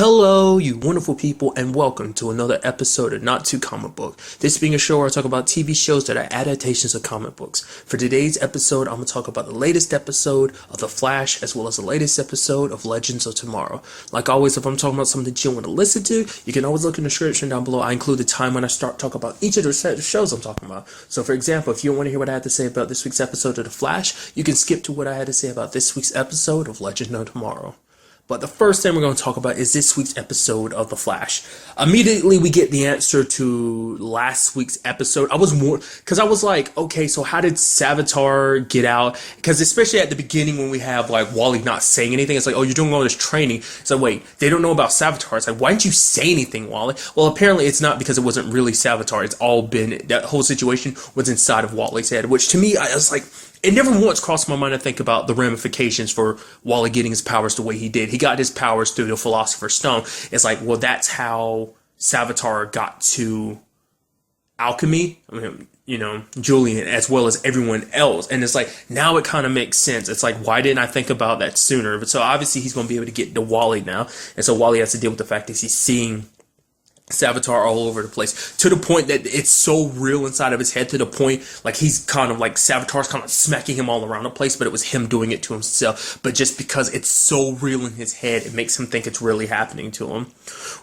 Hello, you wonderful people, and welcome to another episode of Not Too Comic Book. This being a show where I talk about TV shows that are adaptations of comic books. For today's episode, I'm going to talk about the latest episode of The Flash, as well as the latest episode of Legends of Tomorrow. Like always, if I'm talking about something that you want to listen to, you can always look in the description down below. I include the time when I start talking about each of the shows I'm talking about. So, for example, if you want to hear what I had to say about this week's episode of The Flash, you can skip to what I had to say about this week's episode of Legends of Tomorrow. But the first thing we're going to talk about is this week's episode of The Flash. Immediately, we get the answer to last week's episode. I was more, because I was like, okay, so how did Savitar get out? Because especially at the beginning when we have like Wally not saying anything, it's like, oh, you're doing all this training. So wait, they don't know about Savitar. It's like, why didn't you say anything, Wally? Well, apparently it's not because it wasn't really Savitar. It's all been, that whole situation was inside of Wally's head, which to me, I was like, it never once crossed my mind to think about the ramifications for Wally getting his powers the way he did. He got his powers through the Philosopher's Stone. It's like, well, that's how Savitar got to alchemy. I mean, you know, Julian, as well as everyone else. And it's like, now it kind of makes sense. It's like, why didn't I think about that sooner? But so obviously he's going to be able to get to Wally now. And so Wally has to deal with the fact that he's seeing Savitar all over the place, to the point that it's so real inside of his head, to the point like he's kind of like Savitar's kind of smacking him all around the place, but it was him doing it to himself. But just because it's so real in his head, it makes him think it's really happening to him.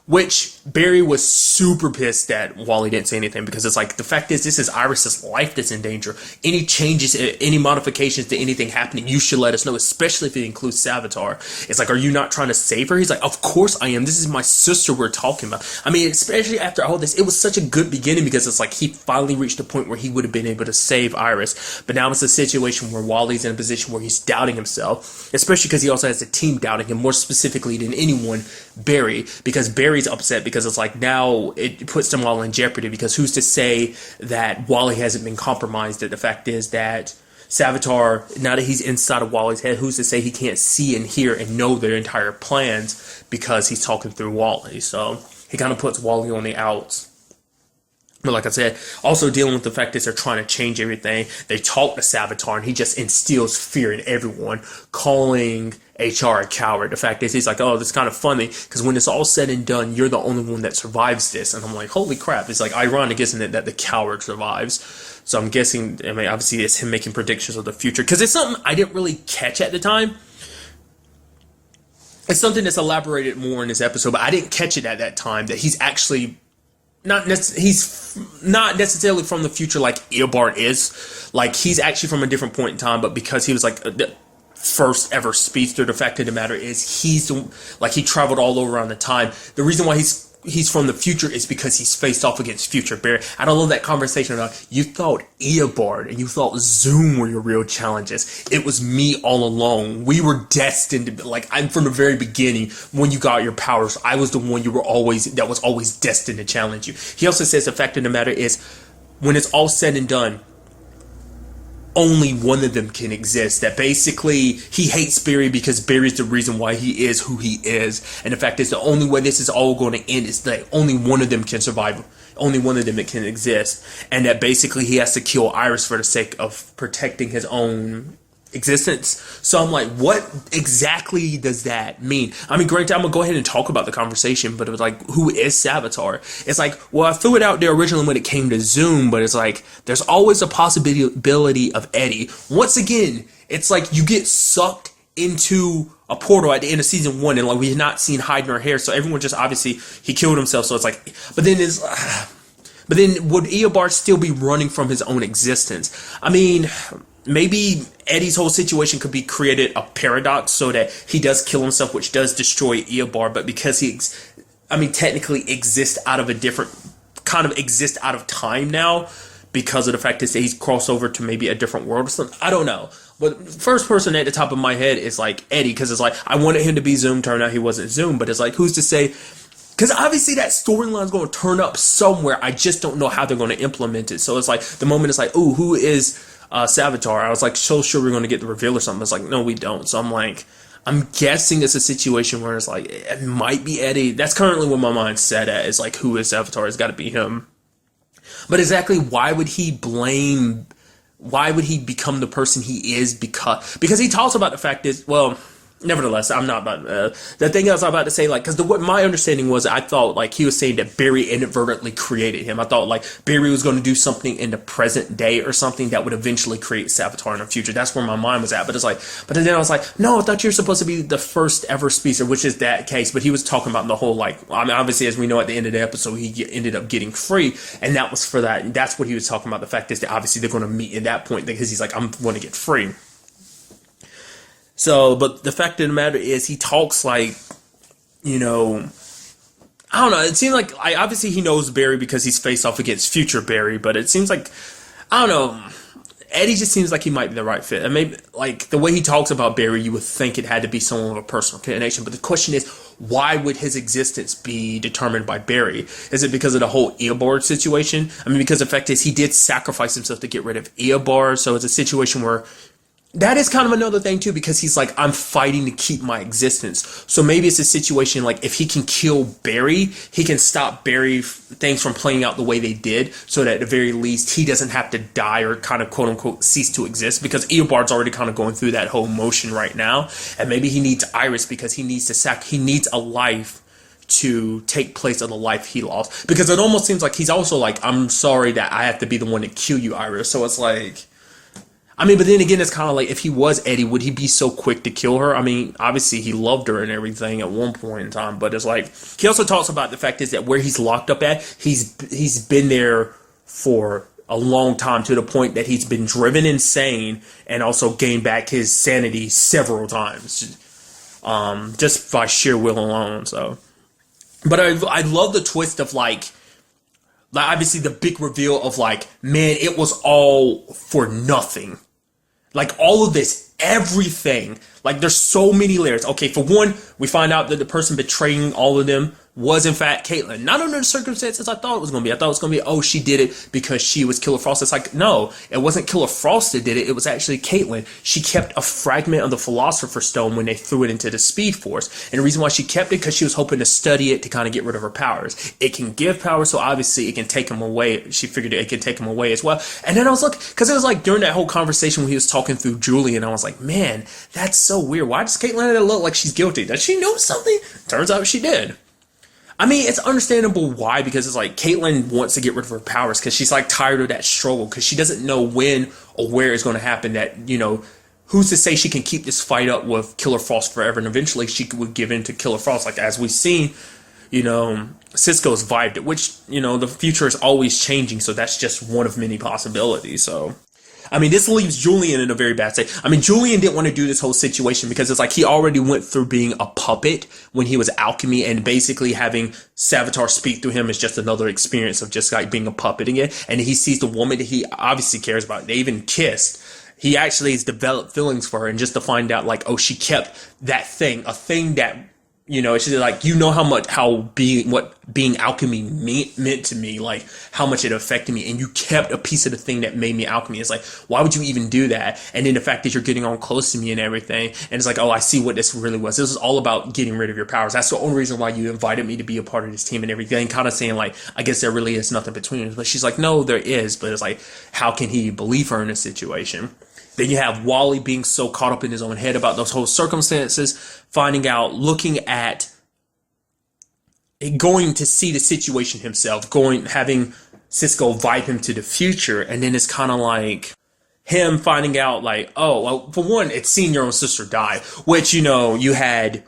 Which Barry was super pissed that Wally didn't say anything, because it's like, the fact is, this is Iris's life that's in danger. Any changes, any modifications to anything happening, you should let us know, especially if it includes Savitar. It's like, are you not trying to save her? He's like, of course I am. This is my sister we're talking about. I mean, especially after all this, it was such a good beginning, because it's like he finally reached a point where he would have been able to save Iris. But now it's a situation where Wally's in a position where he's doubting himself, especially because he also has the team doubting him more specifically than anyone, Barry, because Barry's upset because it's like, now it puts them all in jeopardy, because who's to say that Wally hasn't been compromised? That the fact is that Savitar, now that he's inside of Wally's head, who's to say he can't see and hear and know their entire plans because he's talking through Wally? So he kind of puts Wally on the outs. But like I said, also dealing with the fact that they're trying to change everything. They talk to Savitar and he just instills fear in everyone, calling HR a coward. The fact is, he's like, oh, this is kind of funny, because when it's all said and done, you're the only one that survives this. And I'm like, holy crap. It's like ironic, isn't it, that the coward survives? So I'm guessing, I mean, obviously it's him making predictions of the future, because it's something I didn't really catch at the time. It's something that's elaborated more in this episode, but I didn't catch it at that time, that he's actually he's not necessarily from the future like Eobard is. Like, he's actually from a different point in time, but because he was like the first ever speedster, the fact of the matter is he traveled all over around the time. The reason why he's from the future is because he's faced off against future Barry. I don't love that conversation about, you thought Eobard and you thought Zoom were your real challenges. It was me all along. We were destined to be, like, I'm from the very beginning, when you got your powers, I was the one that was always destined to challenge you. He also says the fact of the matter is, when it's all said and done, only one of them can exist. That basically he hates Barry because Barry's the reason why he is who he is. And the fact is, the only way this is all going to end is that only one of them can survive. Only one of them that can exist. And that basically he has to kill Iris for the sake of protecting his own existence. So I'm like, what exactly does that mean? I mean, granted, I'm gonna go ahead and talk about the conversation, but it was like, who is Savitar? It's like, well, I threw it out there originally when it came to Zoom, but it's like, there's always a possibility of Eddie. Once again, it's like you get sucked into a portal at the end of season 1, and like, we had not seen hide nor hair, so everyone just, obviously he killed himself. So it's like, but then would Eobard still be running from his own existence? I mean, maybe Eddie's whole situation could be created a paradox, so that he does kill himself, which does destroy Eobard, but because he technically exists out of a different, kind of exists out of time now, because of the fact that he's crossed over to maybe a different world or something. I don't know. But first person at the top of my head is like Eddie, because it's like, I wanted him to be Zoom, turned out he wasn't Zoom, but it's like, who's to say? Because obviously that storyline is going to turn up somewhere. I just don't know how they're going to implement it. So it's like, the moment it's like, ooh, who is Savitar? I was like, so sure we're going to get the reveal or something. It's like, no, we don't. So I'm like, I'm guessing it's a situation where it's like, it might be Eddie. That's currently what my mind's set at, is like, who is Savitar? It's got to be him. But exactly why would he become the person he is? Because he talks about the fact is, well, nevertheless, I'm not about the thing I was about to say, like, because what my understanding was, I thought like he was saying that Barry inadvertently created him. I thought like Barry was going to do something in the present day or something that would eventually create Savitar in the future. That's where my mind was at. But it's like, but then I was like, no, I thought you were supposed to be the first ever speedster, which is that case. But he was talking about the whole, like, I mean, obviously, as we know, at the end of the episode, ended up getting free, and that was for that. That's what he was talking about. The fact is that obviously they're going to meet at that point because he's like, I'm going to get free. So, but the fact of the matter is, he talks like, you know, I don't know. It seems like, obviously he knows Barry because he's faced off against future Barry, but it seems like, I don't know, Eddie just seems like he might be the right fit. And maybe, like, the way he talks about Barry, you would think it had to be someone with a personal connection. But the question is, why would his existence be determined by Barry? Is it because of the whole Eobard situation? I mean, because the fact is, he did sacrifice himself to get rid of Eobard, so it's a situation where that is kind of another thing too, because he's like, I'm fighting to keep my existence. So maybe it's a situation like, if he can kill Barry, he can stop Barry things from playing out the way they did, so that at the very least he doesn't have to die or kind of quote unquote cease to exist, because Eobard's already kind of going through that whole motion right now. And maybe he needs Iris because he needs he needs a life to take place of the life he lost, because it almost seems like he's also like, I'm sorry that I have to be the one to kill you, Iris. So it's like, I mean, but then again, it's kind of like, if he was Eddie, would he be so quick to kill her? I mean, obviously he loved her and everything at one point in time, but it's like, he also talks about the fact is that where he's locked up at, he's been there for a long time, to the point that he's been driven insane and also gained back his sanity several times, just by sheer will alone. So, but I love the twist of like obviously the big reveal of like, man, it was all for nothing. Like, all of this, everything, like, there's so many layers. Okay, for one, we find out that the person betraying all of them was in fact Caitlyn. Not under the circumstances I thought it was going to be. I thought it was going to be, oh, she did it because she was Killer Frost. It's like, no, it wasn't Killer Frost that did it. It was actually Caitlyn. She kept a fragment of the Philosopher's Stone when they threw it into the Speed Force. And the reason why she kept it, because she was hoping to study it to kind of get rid of her powers. It can give power, so obviously it can take them away. She figured it can take them away as well. And then I was looking, because it was like during that whole conversation when he was talking through Julian, I was like, man, that's so weird. Why does Caitlyn look like she's guilty? Does she know something? Turns out she did. I mean, it's understandable why, because it's like Caitlyn wants to get rid of her powers because she's like tired of that struggle, because she doesn't know when or where it's going to happen. That, you know, who's to say she can keep this fight up with Killer Frost forever, and eventually she would give in to Killer Frost, like as we've seen, you know, Cisco's vibed it, which, you know, the future is always changing, so that's just one of many possibilities. So I mean, this leaves Julian in a very bad state. I mean, Julian didn't want to do this whole situation because it's like he already went through being a puppet when he was alchemy, and basically having Savitar speak through him is just another experience of just like being a puppet again. And he sees the woman that he obviously cares about. They even kissed. He actually has developed feelings for her, and just to find out like, oh, she kept that thing, a thing that, you know, it's just like, you know what being alchemy meant to me, like how much it affected me, and you kept a piece of the thing that made me alchemy. It's like, why would you even do that? And then the fact that you're getting on close to me and everything, and it's like, oh, I see what this really was. This was all about getting rid of your powers. That's the only reason why you invited me to be a part of this team and everything. Kind of saying like, I guess there really is nothing between us. But she's like, no, there is. But it's like, how can he believe her in this situation? Then you have Wally being so caught up in his own head about those whole circumstances, finding out, looking at, going to see the situation himself, having Cisco vibe him to the future, and then it's kind of like him finding out like, oh, well, for one, it's seeing your own sister die, which, you know, you had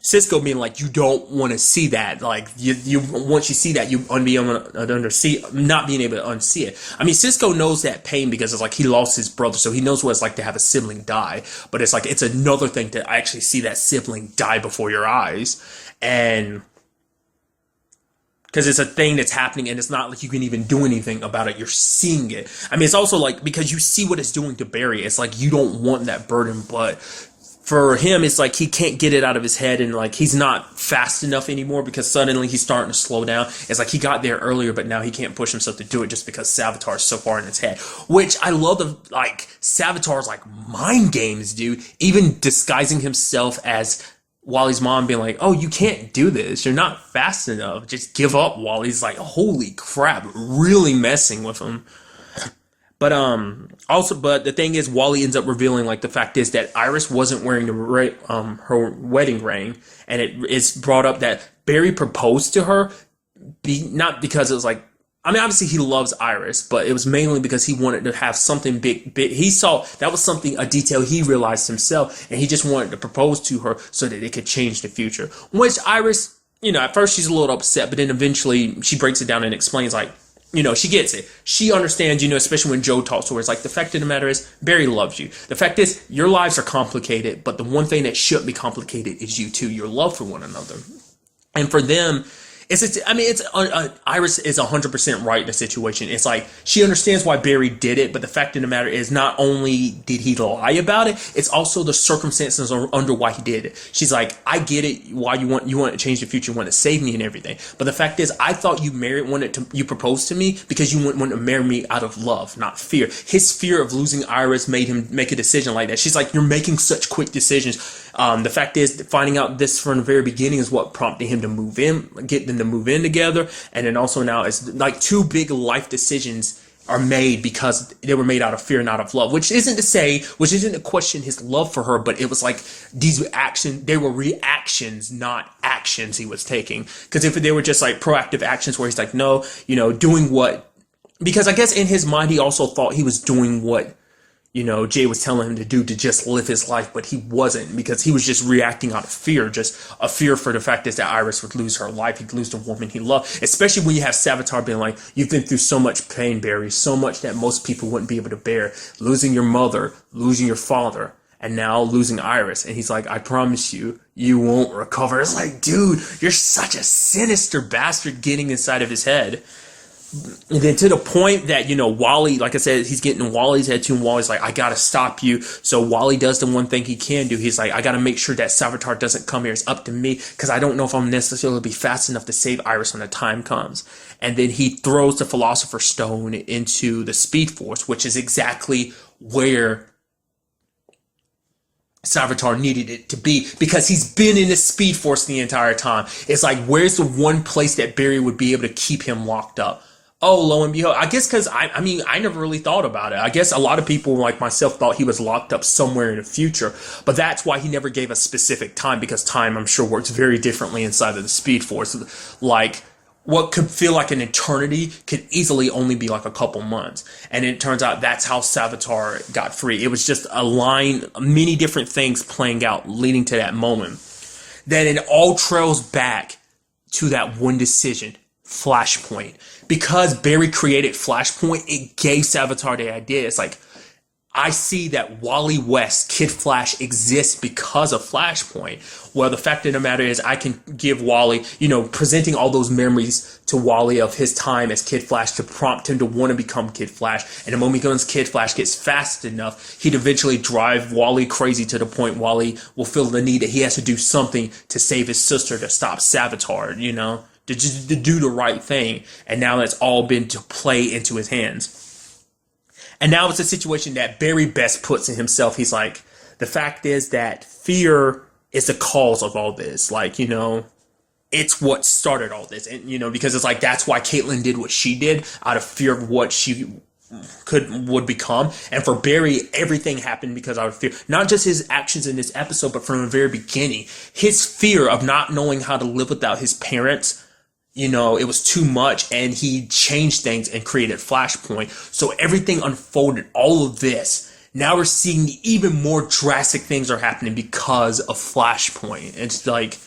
Cisco being like, you don't want to see that. Like, you once you see that, you not being able to unsee it. I mean, Cisco knows that pain because it's like he lost his brother, so he knows what it's like to have a sibling die. But it's like, it's another thing to actually see that sibling die before your eyes. And because it's a thing that's happening, and it's not like you can even do anything about it. You're seeing it. I mean, it's also like, because you see what it's doing to Barry, it's like you don't want that burden, but for him, it's like he can't get it out of his head, and like he's not fast enough anymore because suddenly he's starting to slow down. It's like he got there earlier, but now he can't push himself to do it just because Savitar is so far in his head. Which I love like Savitar's like mind games, dude. Even disguising himself as Wally's mom, being like, oh, you can't do this. You're not fast enough. Just give up. Wally's like, holy crap, really messing with him. But but the thing is, Wally ends up revealing like the fact is that Iris wasn't wearing her wedding ring, and it is brought up that Barry proposed to her, not because it was like, I mean, obviously he loves Iris, but it was mainly because he wanted to have something big. He saw that was a detail he realized himself, and he just wanted to propose to her so that it could change the future. Which Iris, at first she's a little upset, but then eventually she breaks it down and explains like, she gets it. She understands, especially when Joe talks to her. It's like, the fact of the matter is, Barry loves you. The fact is, your lives are complicated, but the one thing that shouldn't be complicated is you two, your love for one another. And for them, Iris is 100% right in the situation. It's like, she understands why Barry did it, but the fact of the matter is, not only did he lie about it, it's also the circumstances under why he did it. She's like, I get it, why you want to change the future, you want to save me and everything. But the fact is, I thought you proposed to me because you wanted to marry me out of love, not fear. His fear of losing Iris made him make a decision like that. She's like, you're making such quick decisions. The fact is, finding out this from the very beginning is what prompted him to move in, get them to move in together. And then also now it's like two big life decisions are made because they were made out of fear, not of love, which isn't to question his love for her, but it was like they were reactions, not actions he was taking. Because if they were just like proactive actions where he's like, no, doing what, because I guess in his mind, he also thought he was doing what, Jay was telling him to do to just live his life, but he wasn't, because he was just reacting out of fear, just a fear for the fact is that Iris would lose her life, he'd lose the woman he loved, especially when you have Savitar being like, you've been through so much pain, Barry, so much that most people wouldn't be able to bear, losing your mother, losing your father, and now losing Iris. And he's like, I promise you, you won't recover. It's like, dude, you're such a sinister bastard getting inside of his head. And then to the point that, Wally, like I said, he's getting in Wally's head too, and Wally's like, I gotta stop you. So Wally does the one thing he can do. He's like, I gotta make sure that Savitar doesn't come here. It's up to me, because I don't know if I'm necessarily be fast enough to save Iris when the time comes. And then he throws the Philosopher's Stone into the Speed Force, which is exactly where Savitar needed it to be, because he's been in the Speed Force the entire time. It's like, where's the one place that Barry would be able to keep him locked up? Oh, lo and behold, I guess because I never really thought about it. I guess a lot of people like myself thought he was locked up somewhere in the future, but that's why he never gave a specific time, because time, I'm sure, works very differently inside of the Speed Force. Like, what could feel like an eternity could easily only be like a couple months. And it turns out that's how Savitar got free. It was just many different things playing out, leading to that moment. Then it all trails back to that one decision. Flashpoint. Because Barry created Flashpoint, it gave Savitar the idea. It's like, I see that Wally West, Kid Flash, exists because of Flashpoint. Well, the fact of the matter is, I can give Wally, presenting all those memories to Wally of his time as Kid Flash to prompt him to want to become Kid Flash. And the moment Kid Flash gets fast enough, he'd eventually drive Wally crazy to the point Wally will feel the need that he has to do something to save his sister, to stop Savitar, to do the right thing. And now that's all been to play into his hands. And now it's a situation that Barry best puts in himself. He's like, the fact is that fear is the cause of all this. Like, it's what started all this. And, because it's like, that's why Caitlin did what she did out of fear of what she would become. And for Barry, everything happened because out of fear. Not just his actions in this episode, but from the very beginning, his fear of not knowing how to live without his parents. It was too much, and he changed things and created Flashpoint. So everything unfolded, all of this. Now we're seeing even more drastic things are happening because of Flashpoint. It's like,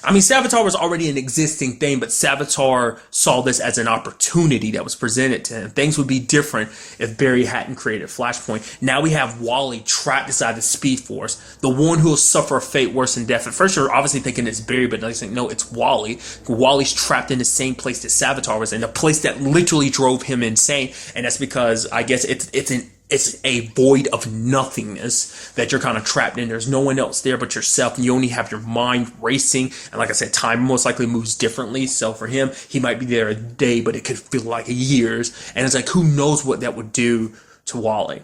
Savitar was already an existing thing, but Savitar saw this as an opportunity that was presented to him. Things would be different if Barry hadn't created Flashpoint. Now we have Wally trapped inside the Speed Force, the one who will suffer a fate worse than death. At first, you're obviously thinking it's Barry, but now you think, no, it's Wally. Wally's trapped in the same place that Savitar was in, a place that literally drove him insane. And that's because, I guess, it's a void of nothingness that you're kind of trapped in. There's no one else there but yourself, and you only have your mind racing. And like I said, time most likely moves differently. So for him, he might be there a day, but it could feel like years. And it's like, who knows what that would do to Wally?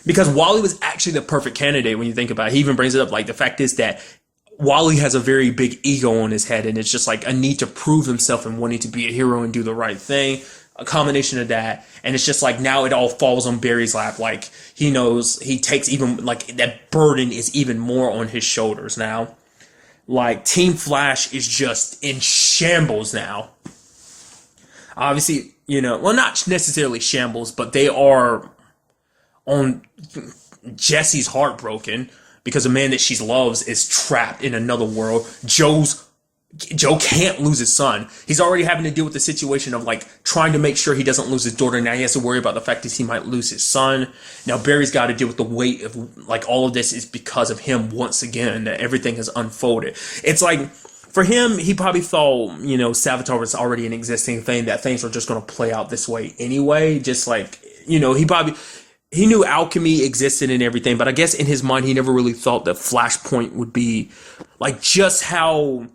Because Wally was actually the perfect candidate when you think about it. He even brings it up, like, the fact is that Wally has a very big ego on his head, and it's just like a need to prove himself and wanting to be a hero and do the right thing. a combination of that, and it's just like now it all falls on Barry's lap. Like he knows he takes even like that burden is even more on his shoulders now. Like Team Flash is just in shambles now. Obviously, well, not necessarily shambles, but they are on. Jessie's heartbroken because a man that she loves is trapped in another world. Joe can't lose his son. He's already having to deal with the situation of like trying to make sure he doesn't lose his daughter. Now he has to worry about the fact that he might lose his son. Now Barry's got to deal with the weight of like all of this is because of him once again, that everything has unfolded. It's like for him, he probably thought, Savitar was already an existing thing, that things were just going to play out this way anyway. Just like, he knew alchemy existed and everything, but I guess in his mind, he never really thought that Flashpoint would be like just how.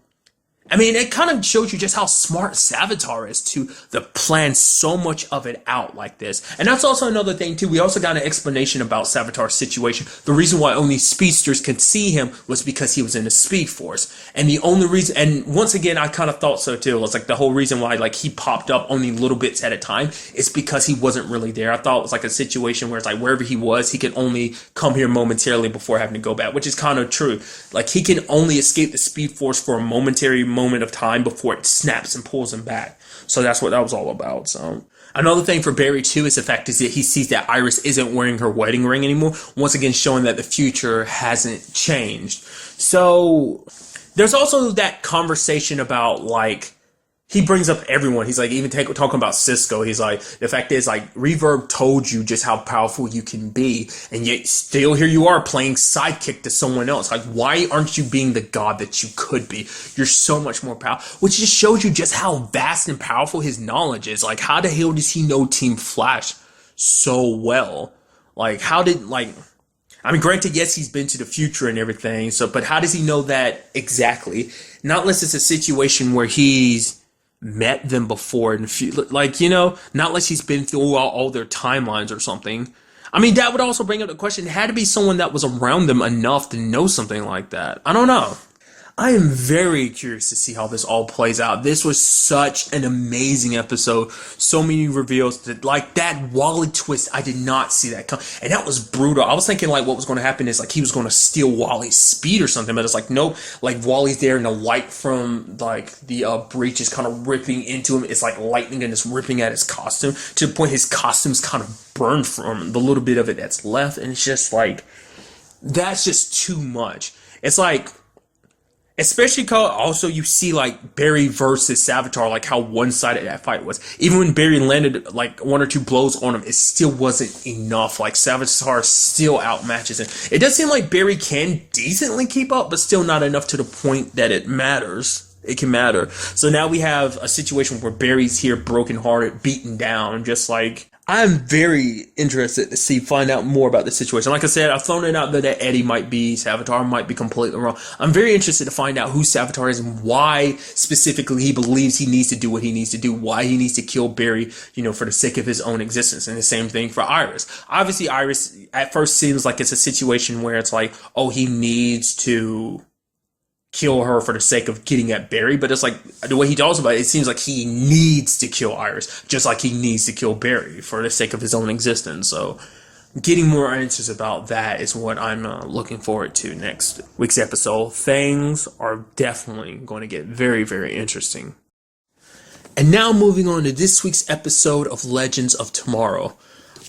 I mean, it kind of shows you just how smart Savitar is to plan so much of it out like this. And that's also another thing, too. We also got an explanation about Savitar's situation. The reason why only speedsters could see him was because he was in the Speed Force. And the only reason, and once again, I kind of thought so, too. It was like the whole reason why like he popped up only little bits at a time is because he wasn't really there. I thought it was like a situation where it's like wherever he was, he could only come here momentarily before having to go back, which is kind of true. Like he can only escape the Speed Force for a momentary moment of time before it snaps and pulls him back. So that's what that was all about. So another thing for Barry too is the fact is that he sees that Iris isn't wearing her wedding ring anymore, once again showing that the future hasn't changed. So there's also that conversation about like he brings up everyone. He's like, even talking about Cisco. He's like, the fact is, like, Reverb told you just how powerful you can be, and yet still here you are playing sidekick to someone else. Like, why aren't you being the god that you could be? You're so much more powerful. Which just shows you just how vast and powerful his knowledge is. Like, how the hell does he know Team Flash so well? Like, I mean, granted, yes, he's been to the future and everything. So, but how does he know that exactly? Not unless it's a situation where he's met them before in like, not unless he's been through all their timelines or something. I mean, that would also bring up the question, it had to be someone that was around them enough to know something like that. I don't know. I am very curious to see how this all plays out. This was such an amazing episode. So many reveals. Like that Wally twist, I did not see that come. And that was brutal. I was thinking like what was going to happen is like he was going to steal Wally's speed or something. But it's like, nope. Like Wally's there and the light from like the breach is kind of ripping into him. It's like lightning and it's ripping at his costume to the point his costume's kind of burned from the little bit of it that's left. And it's just like, that's just too much. It's like, especially because also you see like Barry versus Savitar, like how one-sided that fight was. Even when Barry landed like one or two blows on him, it still wasn't enough. Like Savitar still outmatches him. It does seem like Barry can decently keep up, but still not enough to the point that it matters. It can matter. So now we have a situation where Barry's here brokenhearted, beaten down, just like I'm very interested to find out more about the situation. Like I said, I've thrown it out there that Eddie might be Savitar, might be completely wrong. I'm very interested to find out who Savitar is and why specifically he believes he needs to do what he needs to do, why he needs to kill Barry, for the sake of his own existence. And the same thing for Iris. Obviously, Iris at first seems like it's a situation where it's like, oh, he needs to kill her for the sake of getting at Barry, but it's like the way he talks about it, it seems like he needs to kill Iris, just like he needs to kill Barry for the sake of his own existence. So getting more answers about that is what I'm looking forward to next week's episode. Things are definitely going to get very, very interesting. And now moving on to this week's episode of Legends of Tomorrow.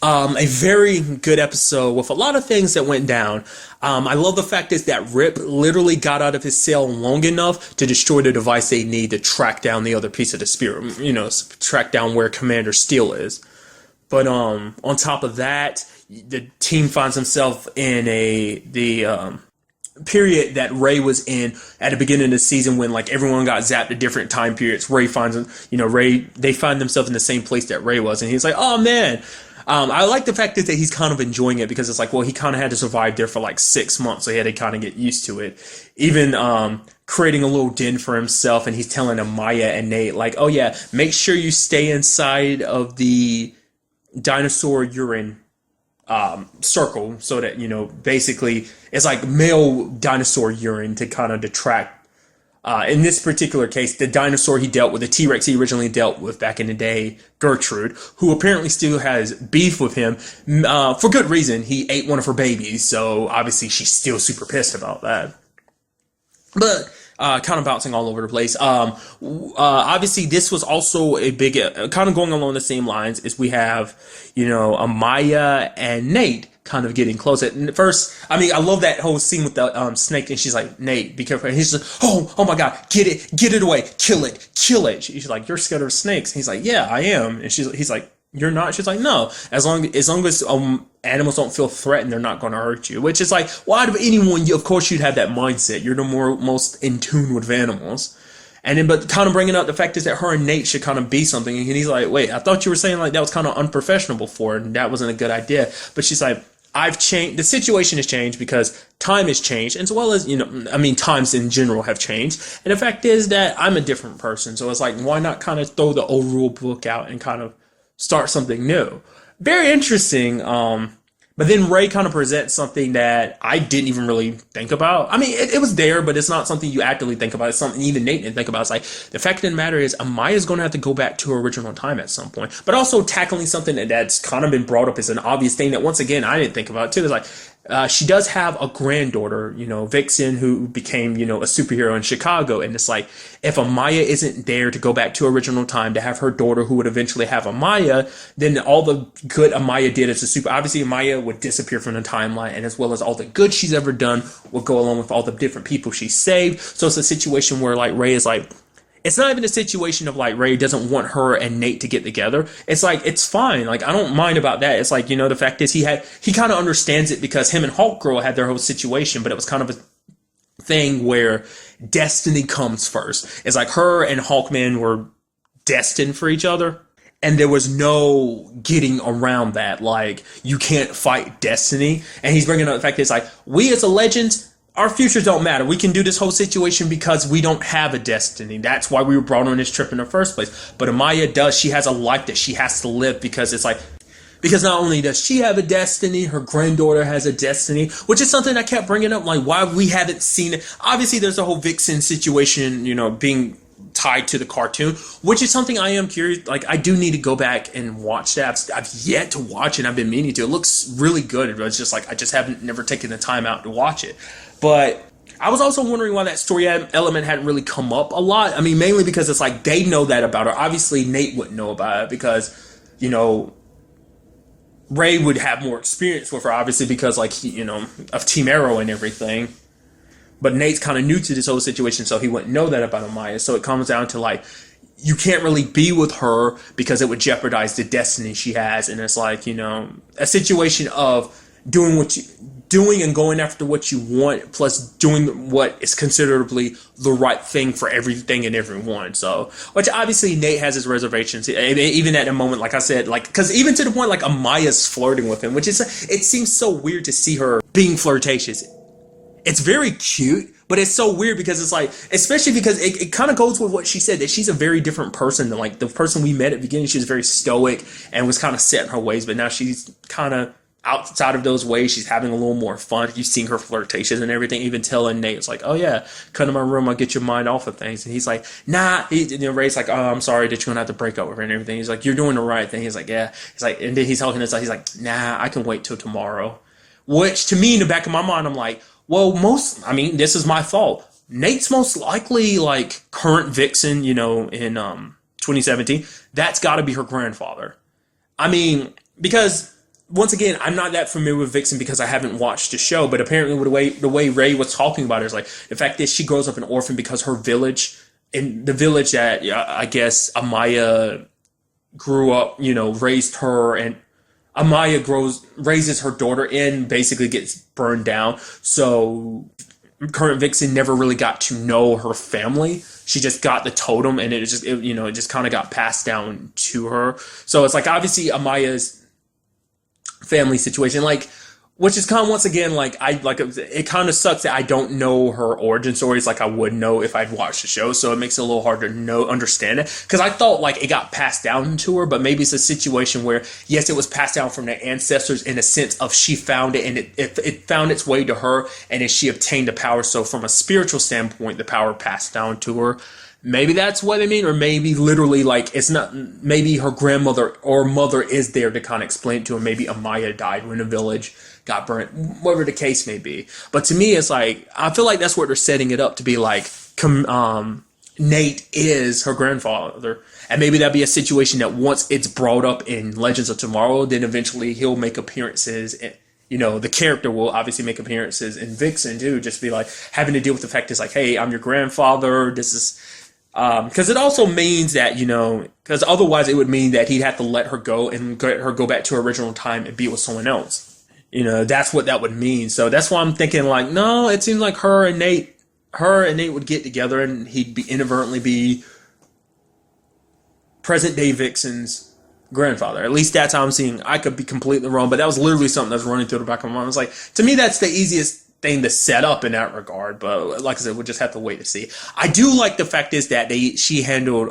A very good episode with a lot of things that went down. I love the fact is that Rip literally got out of his cell long enough to destroy the device they need to track down the other piece of the spear, track down where Commander Steel is. But on top of that, the team finds himself in the period that Ray was in at the beginning of the season when like everyone got zapped at different time periods. Ray finds him, they find themselves in the same place that Ray was, and he's like, oh man. I like the fact that he's kind of enjoying it because it's like, well, he kind of had to survive there for like 6 months, so he had to kind of get used to it. Even creating a little den for himself, and he's telling Maya and Nate, like, oh yeah, make sure you stay inside of the dinosaur urine circle so that, basically it's like male dinosaur urine to kind of detract In this particular case, the dinosaur he dealt with, the T-Rex he originally dealt with back in the day, Gertrude, who apparently still has beef with him, for good reason. He ate one of her babies, so obviously she's still super pissed about that. But kind of bouncing all over the place. Obviously, this was also a big, kind of going along the same lines as we have, Amaya and Nate kind of getting close. At first, I mean, I love that whole scene with the snake, and she's like, Nate, be careful. And he's like, oh my God, get it away, kill it. She's like, you're scared of snakes. And he's like, yeah, I am. And he's like, you're not? She's like, no. As long as animals don't feel threatened, they're not going to hurt you. Which is like, well, out of anyone, of course you'd have that mindset. You're the most in tune with animals. And then, but kind of bringing up the fact is that her and Nate should kind of be something. And he's like, wait, I thought you were saying like that was kind of unprofessional before, and that wasn't a good idea. But she's like, I've changed. The situation has changed because time has changed, as well as, times in general have changed. And the fact is that I'm a different person. So it's like, why not kind of throw the old rule book out and kind of start something new? Very interesting. But then Ray kind of presents something that I didn't even really think about. I mean, it was there, but it's not something you actively think about. It's something even Nate didn't think about. It's like, the fact of the matter is, Amaya's going to have to go back to her original time at some point. But also tackling something that's kind of been brought up as an obvious thing that, once again, I didn't think about too. It's like, she does have a granddaughter, Vixen, who became, a superhero in Chicago. And it's like, if Amaya isn't there to go back to original time to have her daughter, who would eventually have Amaya, then all the good Amaya did as a super, obviously Amaya would disappear from the timeline, and as well as all the good she's ever done would go along with all the different people she saved. So it's a situation where like Ray is like, it's not even a situation of like Ray doesn't want her and Nate to get together. It's like, it's fine. Like, I don't mind about that. It's like, the fact is he kind of understands it because him and Hulk Girl had their whole situation, but it was kind of a thing where destiny comes first. It's like her and Hawkman were destined for each other, and there was no getting around that. Like, you can't fight destiny. And he's bringing up the fact that it's like, we as a legend, our futures don't matter. We can do this whole situation because we don't have a destiny. That's why we were brought on this trip in the first place. But Amaya does. She has a life that she has to live, because it's like, because not only does she have a destiny, her granddaughter has a destiny, which is something I kept bringing up, like why we haven't seen it. Obviously, there's a whole Vixen situation, being tied to the cartoon, which is something I am curious. Like, I do need to go back and watch that. I've yet to watch it. I've been meaning to. It looks really good. It's just like, I just haven't never taken the time out to watch it. But I was also wondering why that story element hadn't really come up a lot. I mean, mainly because it's like, they know that about her. Obviously, Nate wouldn't know about it because, Ray would have more experience with her, obviously, because, like, of Team Arrow and everything. But Nate's kind of new to this whole situation, so he wouldn't know that about Amaya. So it comes down to, like, you can't really be with her because it would jeopardize the destiny she has. And it's like, a situation of doing and going after what you want, plus doing what is considerably the right thing for everything and everyone. So, which obviously Nate has his reservations, even at the moment, like I said, like, because even to the point, like, Amaya's flirting with him, which is, it seems so weird to see her being flirtatious. It's very cute, but it's so weird because it's like, especially because it kind of goes with what she said, that she's a very different person than like the person we met at the beginning. She was very stoic and was kind of set in her ways, but now she's kind of outside of those ways. She's having a little more fun. You've seen her flirtations and everything, even telling Nate, it's like, oh yeah, come to my room, I'll get your mind off of things. And he's like, nah. Ray's like, oh, I'm sorry that you're gonna have to break up with her and everything. He's like, you're doing the right thing. He's like, yeah. He's like, and then he's talking to himself. He's like, nah, I can wait till tomorrow. Which to me, in the back of my mind, I'm like, well, this is my fault. Nate's most likely like current Vixen, in 2017. That's got to be her grandfather. I mean, because once again, I'm not that familiar with Vixen because I haven't watched the show, but apparently the way Ray was talking about her is like, the fact that she grows up an orphan because her village, in the village that I guess Amaya grew up, raised her, and Amaya raises her daughter in, basically gets burned down. So current Vixen never really got to know her family. She just got the totem, and it just kind of got passed down to her. So it's like, obviously Amaya's family situation, like, which is kind of, once again, like, it kind of sucks that I don't know her origin stories like I would know if I'd watched the show, so it makes it a little hard to understand it, because I thought, like, it got passed down to her, but maybe it's a situation where, yes, it was passed down from their ancestors in a sense of she found it, and it found its way to her, and then she obtained the power, so from a spiritual standpoint, the power passed down to her. Maybe that's what I mean, or maybe literally, like, it's not, maybe her grandmother or mother is there to kind of explain it to her. Maybe Amaya died when the village got burnt, whatever the case may be. But to me, it's like, I feel like that's what they're setting it up to be, like, Nate is her grandfather. And maybe that'd be a situation that once it's brought up in Legends of Tomorrow, then eventually he'll make appearances, and, you know, the character will obviously make appearances in Vixen too, just be like, having to deal with the fact is like, hey, I'm your grandfather, this is... because it also means that, you know, because otherwise it would mean that he'd have to let her go and let her go back to her original time and be with someone else. You know, that's what that would mean. So that's why I'm thinking, like, no, it seems like her and Nate would get together and he'd inadvertently be present day Vixen's grandfather. At least that's how I'm seeing. I could be completely wrong, but that was literally something that was running through the back of my mind. I was like, to me, that's the easiest thing to set up in that regard, but like I said, we'll just have to wait to see. I do like the fact is that she handled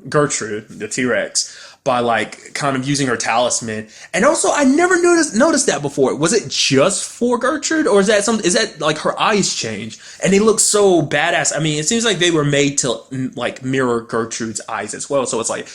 Gertrude, the T-Rex, by, like, kind of using her talisman. And also, I never noticed that before. Was it just for Gertrude, or is that like her eyes change and they look so badass? I mean, it seems like they were made to, like, mirror Gertrude's eyes as well. So it's like,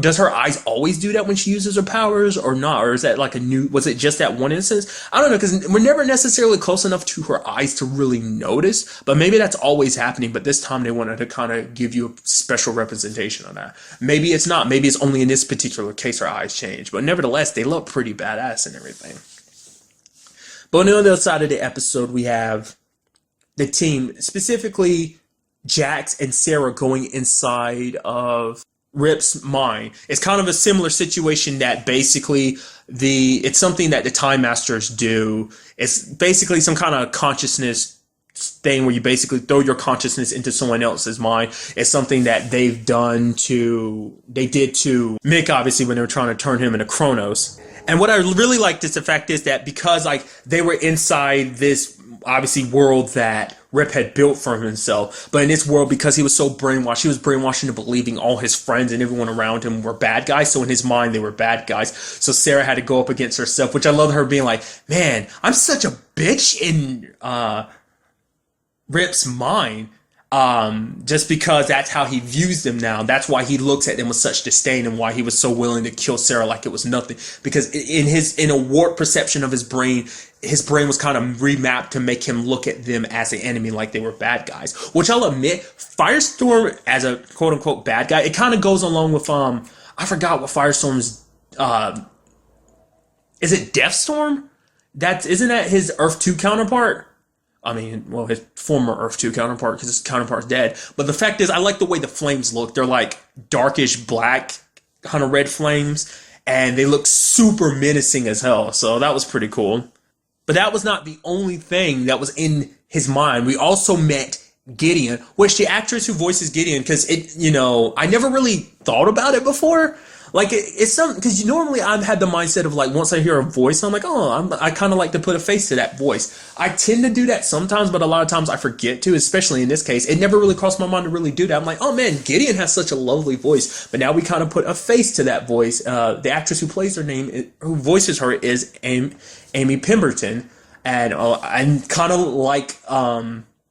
does her eyes always do that when she uses her powers or not? Or is that like was it just that one instance? I don't know, because we're never necessarily close enough to her eyes to really notice, but maybe that's always happening, but this time they wanted to kind of give you a special representation of that. Maybe it's not. Maybe it's only in this particular case her eyes change, but nevertheless, they look pretty badass and everything. But on the other side of the episode, we have the team, specifically Jax and Sarah, going inside of Rip's mind. It's kind of a similar situation that basically it's something that the Time Masters do. It's basically some kind of consciousness thing where you basically throw your consciousness into someone else's mind. It's something that they did to Mick, obviously, when they were trying to turn him into Kronos. And what I really liked is the fact is that because, like, they were inside this obviously world that Rip had built for himself, but in this world, because he was so brainwashed, he was brainwashed into believing all his friends and everyone around him were bad guys. So in his mind, they were bad guys. So Sarah had to go up against herself, which I love her being like, man, I'm such a bitch in Rip's mind. Just because that's how he views them now. That's why he looks at them with such disdain, and why he was so willing to kill Sarah like it was nothing. Because in a warped perception of his brain was kind of remapped to make him look at them as an enemy, like they were bad guys. Which I'll admit, Firestorm as a quote unquote bad guy, it kind of goes along with I forgot what Firestorm's is it Deathstorm? Isn't that his Earth 2 counterpart? I mean, well, his former Earth 2 counterpart, because his counterpart's dead. But the fact is, I like the way the flames look. They're like darkish black, kind of red flames, and they look super menacing as hell. So that was pretty cool. But that was not the only thing that was in his mind. We also met Gideon, which the actress who voices Gideon, because I never really thought about it before. Like, it's something, because normally I've had the mindset of, like, once I hear a voice, I'm like, I kind of like to put a face to that voice. I tend to do that sometimes, but a lot of times I forget to, especially in this case. It never really crossed my mind to really do that. I'm like, oh man, Gideon has such a lovely voice. But now we kind of put a face to that voice. The actress who plays who voices her is Amy Pemberton. And I'm kind of like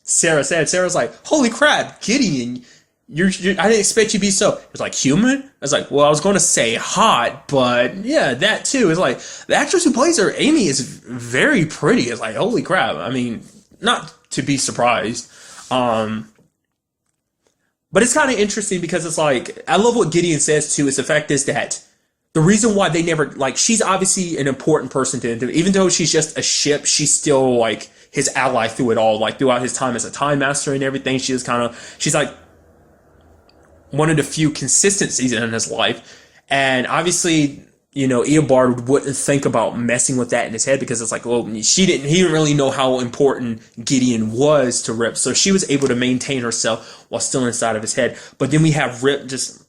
Sarah said. Sarah's like, holy crap, Gideon, I didn't expect you to be so. It's like, human? I was like, well, I was going to say hot, but yeah, that too. It's like, the actress who plays her, Amy, is very pretty. It's like, holy crap. I mean, not to be surprised. But it's kind of interesting because it's like, I love what Gideon says too, is the fact is that the reason why they never, like, she's obviously an important person to him. Even though she's just a ship, she's still, like, his ally through it all. Like, throughout his time as a Time Master and everything, she's like, one of the few consistencies in his life. And obviously, Eobard wouldn't think about messing with that in his head, because it's like, well, he didn't really know how important Gideon was to Rip. So she was able to maintain herself while still inside of his head. But then we have Rip just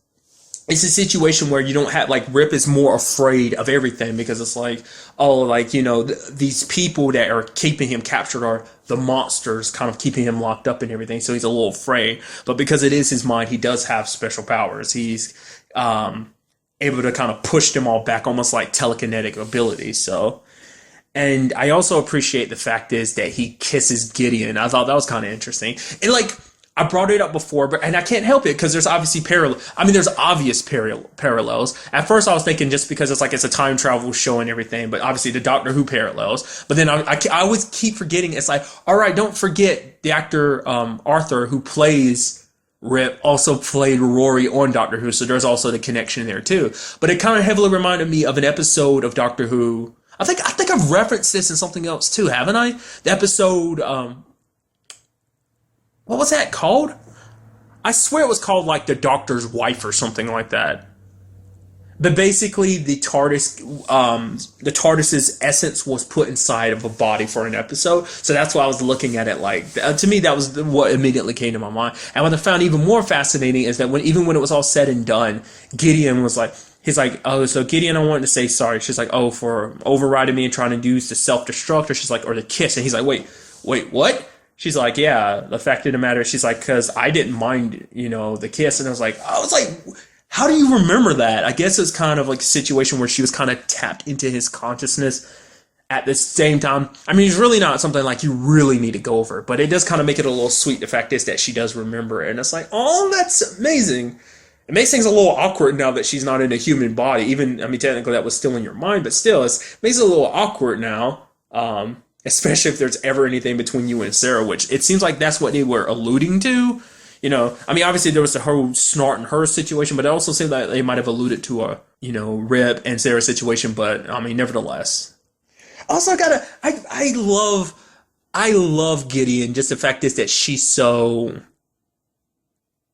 it's a situation where you don't have like Rip is more afraid of everything because it's like, oh, like, these people that are keeping him captured are the monsters kind of keeping him locked up and everything, so he's a little afraid. But because it is his mind, he does have special powers. He's able to kind of push them all back, almost like telekinetic abilities. So, and I also appreciate the fact is that he kisses Gideon. I thought that was kind of interesting. And like, I brought it up before, but and I can't help it because there's obviously there's obvious parallels. At first, I was thinking just because it's a time travel show and everything, but obviously the Doctor Who parallels. But then I always keep forgetting. It's like, all right, don't forget the actor Arthur who plays Rip also played Rory on Doctor Who, so there's also the connection there too. But it kind of heavily reminded me of an episode of Doctor Who. I think I've referenced this in something else too, haven't I? The episode. What was that called? I swear it was called like The Doctor's Wife or something like that. But basically, the TARDIS's essence was put inside of a body for an episode. So that's why I was looking at it like. To me, that was what immediately came to my mind. And what I found even more fascinating is that even when it was all said and done, Gideon was like. He's like, oh, so Gideon, I wanted to say sorry. She's like, oh, for overriding me and trying to use the self-destruct. Or she's like, or the kiss. And he's like, wait, what? She's like, yeah, the fact of the matter is, she's like, because I didn't mind, the kiss. And I was like, how do you remember that? I guess it's kind of like a situation where she was kind of tapped into his consciousness at the same time. I mean, it's really not something like you really need to go over, but it does kind of make it a little sweet. The fact is that she does remember it. And it's like, oh, that's amazing. It makes things a little awkward now that she's not in a human body. Even, I mean, technically that was still in your mind, but still, it makes it a little awkward now. Especially if there's ever anything between you and Sarah, which it seems like that's what they were alluding to. I mean, obviously there was the whole Snart and her situation, but it also seemed like they might have alluded to a, Rip and Sarah situation, but I mean, nevertheless. Also, I love Gideon, just the fact is that she's so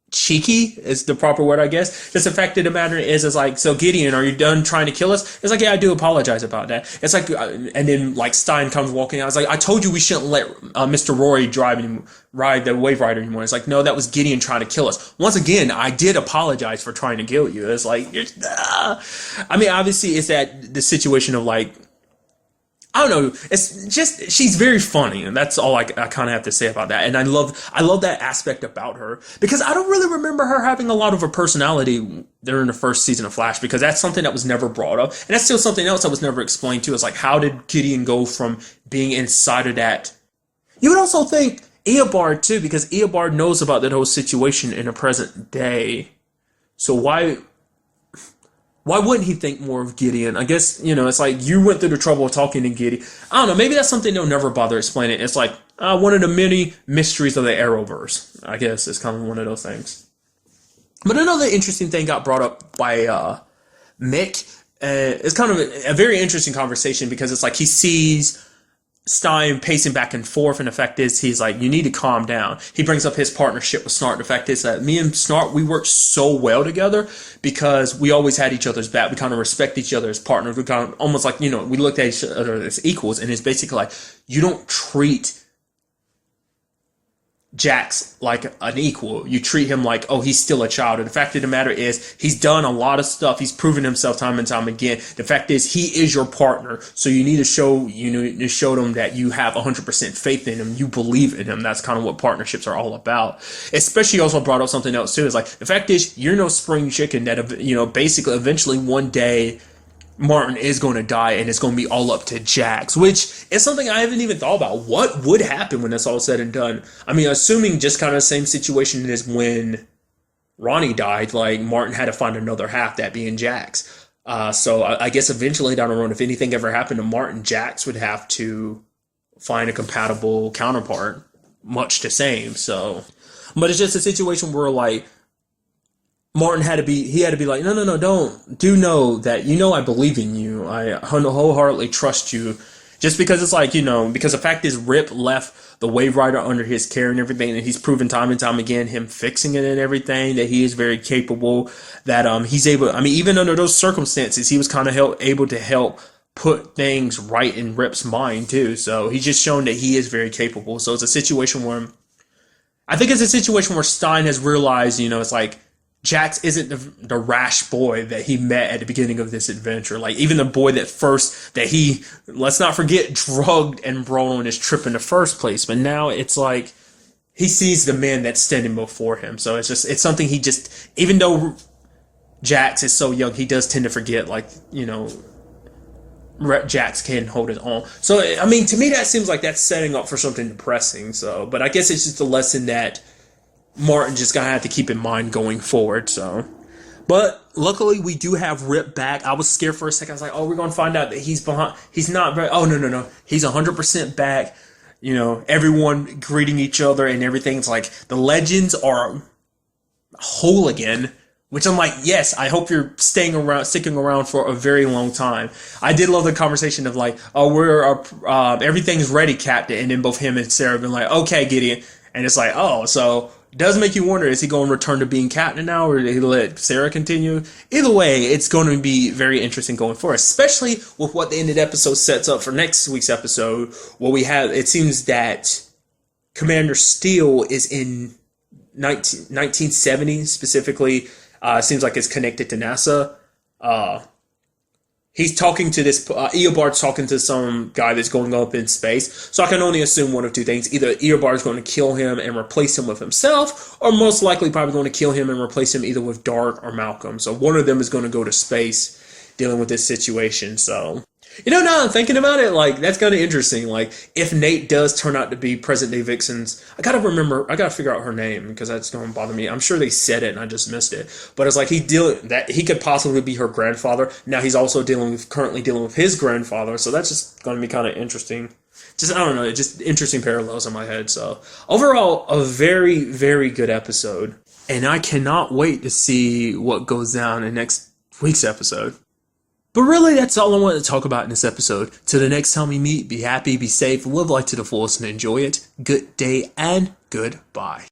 cheeky is the proper word, I guess. Just the fact of the matter is like, so Gideon, are you done trying to kill us? It's like, yeah, I do apologize about that. It's like, and then like Stein comes walking out. It's like, I told you we shouldn't let Mr. Rory ride the Wave Rider anymore. It's like, no, that was Gideon trying to kill us. Once again, I did apologize for trying to kill you. It's like, I mean, obviously, it's that the situation of like, I don't know. It's just she's very funny, and that's all I kind of have to say about that. And I love that aspect about her because I don't really remember her having a lot of a personality during the first season of Flash because that's something that was never brought up, and that's still something else that was never explained to us. Like, how did Gideon go from being inside of that? You would also think Eobard too, because Eobard knows about that whole situation in the present day. So why wouldn't he think more of Gideon? I guess, it's like you went through the trouble of talking to Gideon. I don't know, maybe that's something they'll never bother explaining. It's like one of the many mysteries of the Arrowverse. I guess it's kind of one of those things. But another interesting thing got brought up by Mick. It's kind of a very interesting conversation because it's like he sees Stein pacing back and forth, and the fact is he's like, you need to calm down. He brings up his partnership with Snart. The fact is that me and Snart, we worked so well together because we always had each other's back. We kind of respect each other as partners. We kind of almost like, we looked at each other as equals, and it's basically like, you don't treat Jax like an equal. You treat him like, oh, he's still a child. And the fact of the matter is, he's done a lot of stuff. He's proven himself time and time again. The fact is, he is your partner. So you need to show them that you have 100% faith in him. You believe in him. That's kind of what partnerships are all about. Especially also brought up something else too. Is like, the fact is, you're no spring chicken that, basically eventually one day, Martin is going to die and it's going to be all up to Jax, which is something I haven't even thought about. What would happen when that's all said and done? I mean, assuming just kind of the same situation as when Ronnie died, like Martin had to find another half, that being Jax. So I guess eventually down the road, if anything ever happened to Martin, Jax would have to find a compatible counterpart, much the same. So, but it's just a situation where like, Martin had to be like, no, do know that, I believe in you. I wholeheartedly trust you. Just because it's like, because the fact is Rip left the Wave Rider under his care and everything, and he's proven time and time again, him fixing it and everything, that he is very capable, that he's able, I mean, even under those circumstances, he was kind of able to help put things right in Rip's mind too. So he's just shown that he is very capable. So it's a situation where, I think it's a situation where Stein has realized, it's like, Jax isn't the rash boy that he met at the beginning of this adventure. Like, even the boy that he, let's not forget, drugged and brought on his trip in the first place. But now it's like, he sees the man that's standing before him. So it's something he just, even though Jax is so young, he does tend to forget, like, Jax can hold his own. So, I mean, to me, that seems like that's setting up for something depressing. So, but I guess it's just a lesson that Martin just gonna have to keep in mind going forward. So, but luckily we do have Rip back. I was scared for a second. I was like, oh, we're gonna find out that he's behind. He's not very. Oh, no. He's 100% back. Everyone greeting each other and everything. It's like the legends are whole again. Which I'm like, yes, I hope you're sticking around for a very long time. I did love the conversation of like, oh, everything's ready, Captain, and then both him and Sarah have been like, okay, Gideon, and it's like, oh, so it does make you wonder, is he going to return to being Captain now, or did he let Sarah continue? Either way, it's going to be very interesting going forward, especially with what the end of the episode sets up for next week's episode, where it seems that Commander Steele is in 1970 specifically. Seems like it's connected to NASA. He's talking to this, Eobard's talking to some guy that's going up in space. So I can only assume one of two things. Either Eobard's going to kill him and replace him with himself, or most likely probably going to kill him and replace him either with Dart or Malcolm. So one of them is going to go to space dealing with this situation. So, now I'm thinking about it, like, that's kind of interesting. Like, if Nate does turn out to be present-day Vixen's, I gotta figure out her name, because that's going to bother me. I'm sure they said it and I just missed it. But it's like, he could possibly be her grandfather. Now he's also currently dealing with his grandfather, so that's just going to be kind of interesting. Just, I don't know, just interesting parallels in my head. So, overall, a very, very good episode. And I cannot wait to see what goes down in next week's episode. But really, that's all I wanted to talk about in this episode. Till the next time we meet, be happy, be safe, live life to the fullest, and enjoy it. Good day and goodbye.